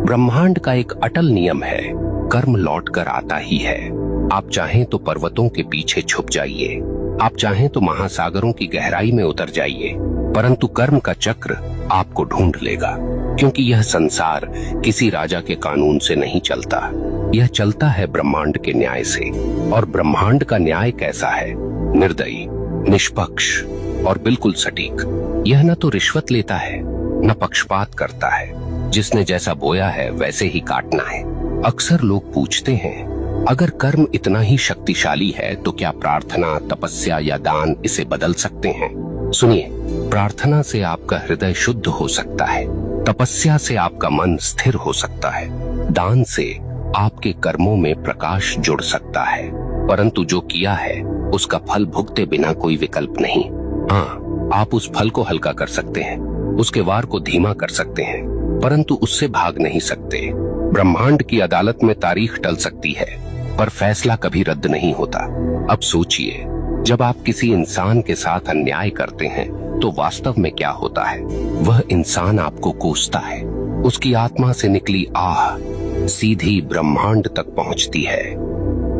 ब्रह्मांड का एक अटल नियम है, कर्म लौट कर आता ही है। आप चाहें तो पर्वतों के पीछे छुप जाइए, आप चाहें तो महासागरों की गहराई में उतर जाइए, परंतु कर्म का चक्र आपको ढूंढ लेगा। क्योंकि यह संसार किसी राजा के कानून से नहीं चलता, यह चलता है ब्रह्मांड के न्याय से। और ब्रह्मांड का न्याय कैसा है? निर्दयी, निष्पक्ष और बिल्कुल सटीक। यह न तो रिश्वत लेता है, न पक्षपात करता है। जिसने जैसा बोया है वैसे ही काटना है। अक्सर लोग पूछते हैं, अगर कर्म इतना ही शक्तिशाली है तो क्या प्रार्थना, तपस्या या दान इसे बदल सकते हैं? सुनिए, प्रार्थना से आपका हृदय शुद्ध हो सकता है, तपस्या से आपका मन स्थिर हो सकता है, दान से आपके कर्मों में प्रकाश जुड़ सकता है, परंतु जो किया है उसका फल भुगते बिना कोई विकल्प नहीं। हाँ, आप उस फल को हल्का कर सकते हैं, उसके वार को धीमा कर सकते हैं, परंतु उससे भाग नहीं सकते। ब्रह्मांड की अदालत में तारीख टल सकती है, पर फैसला कभी रद्द नहीं होता। अब सोचिए, जब आप किसी इंसान के साथ अन्याय करते हैं तो वास्तव में क्या होता है? वह इंसान आपको कोसता है, उसकी आत्मा से निकली आह सीधी ब्रह्मांड तक पहुंचती है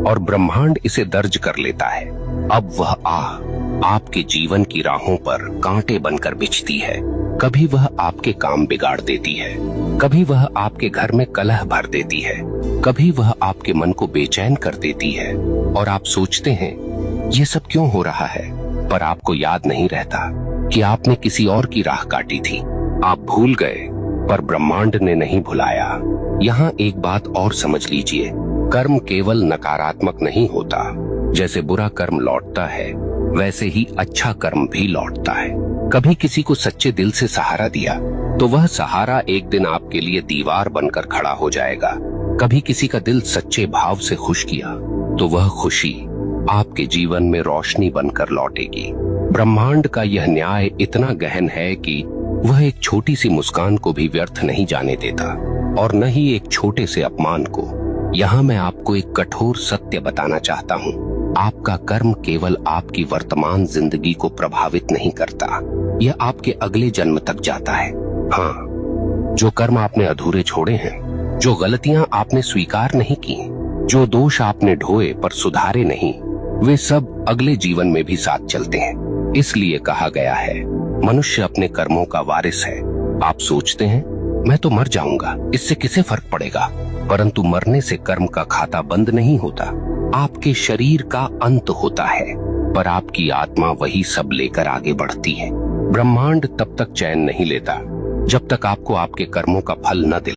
और ब्रह्मांड इसे दर्ज कर लेता है। अब वह आह आपके जीवन की राहों पर कांटे बनकर बिछती है। कभी वह आपके काम बिगाड़ देती है, कभी वह आपके घर में कलह भर देती है, कभी वह आपके मन को बेचैन कर देती है और आप सोचते हैं ये सब क्यों हो रहा है, पर आपको याद नहीं रहता कि आपने किसी और की राह काटी थी। आप भूल गए, पर ब्रह्मांड ने नहीं भुलाया। यहाँ एक बात और समझ लीजिए, कर्म केवल नकारात्मक नहीं होता। जैसे बुरा कर्म लौटता है, वैसे ही अच्छा कर्म भी लौटता है। कभी किसी को सच्चे दिल से सहारा दिया तो वह सहारा एक दिन आपके लिए दीवार बनकर खड़ा हो जाएगा। कभी किसी का दिल सच्चे भाव से खुश किया तो वह खुशी आपके जीवन में रोशनी बनकर लौटेगी। ब्रह्मांड का यह न्याय इतना गहन है कि वह एक छोटी सी मुस्कान को भी व्यर्थ नहीं जाने देता और न ही एक छोटे से अपमान को। यहाँ मैं आपको एक कठोर सत्य बताना चाहता हूँ, आपका कर्म केवल आपकी वर्तमान जिंदगी को प्रभावित नहीं करता, यह आपके अगले जन्म तक जाता है। हाँ, जो कर्म आपने अधूरे छोड़े हैं, जो गलतियां आपने स्वीकार नहीं की, जो दोष आपने ढोए पर सुधारे नहीं, वे सब अगले जीवन में भी साथ चलते हैं। इसलिए कहा गया है, मनुष्य अपने कर्मों का वारिस है। आप सोचते हैं मैं तो मर जाऊंगा, इससे किसे फर्क पड़ेगा? परंतु मरने से कर्म का खाता बंद नहीं होता, आपके शरीर का अंत होता है, पर आपकी आत्मा वही सब लेकर आगे बढ़ती है। ब्रह्मांड तब तक चैन नहीं लेता जब तक आपको आपके कर्मों का फल न दिलाए।